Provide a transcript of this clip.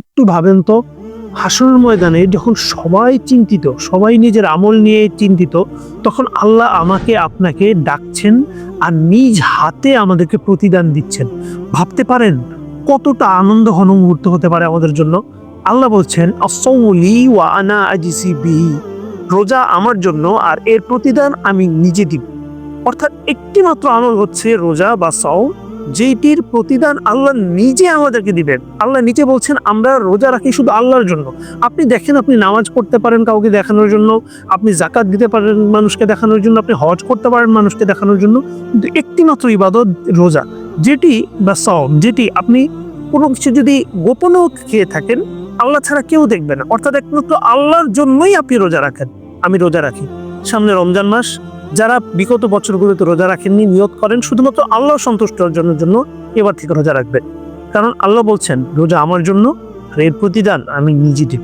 একটু ভাবেন তো, হাসরের ময়দানে যখন সবাই চিন্তিত, সবাই নিজের আমল নিয়ে চিন্তিত, তখন আল্লাহ আমাকে আপনাকে ডাকছেন আর নিজ হাতে আমাদেরকে প্রতিদান দিচ্ছেন। ভাবতে পারেন কতটা আনন্দ ঘন মুহূর্ত হতে পারে আমাদের জন্য। আল্লাহ বলছেন আস-সাওমু লি ওয়া আনা আজিসি বিহি, রোজা আমার জন্য আর এর প্রতিদান আমি নিজে দিব। অর্থাৎ একটি মাত্র আমল হচ্ছে রোজা বা সাওম, যেটির প্রতিদান আল্লাহ নিজে আমাদেরকে দিবেন। আল্লাহ নিজে বলছেন আমরা রোজা রাখি শুধু আল্লাহর জন্য। আপনি দেখেন, আপনি নামাজ পড়তে পারেন কাউকে দেখানোর জন্য, আপনি যাকাত দিতে পারেন মানুষকে দেখানোর জন্য, আপনি হজ করতে পারেন মানুষকে দেখানোর জন্য, কিন্তু একটি মাত্র ইবাদত রোজা, যেটি বা সাওম, যেটি আপনি কোনো কিছু যদি গোপনেও খেয়ে থাকেন আল্লাহ ছাড়া কেউ দেখবে না। অর্থাৎ একমাত্র আল্লাহর জন্যই আপনি রোজা রাখেন। আমি রোজা রাখি, সামনে রমজান মাস, যারা বিগত বছরগুলোতে রোজা রাখেননি নিয়ত করেন শুধুমাত্র আল্লাহ সন্তুষ্ট অর্জনের জন্য এবার থেকে রোজা রাখবেন। কারণ আল্লাহ বলছেন রোজা আমার জন্য আর এর প্রতিদান আমি নিজে দিব।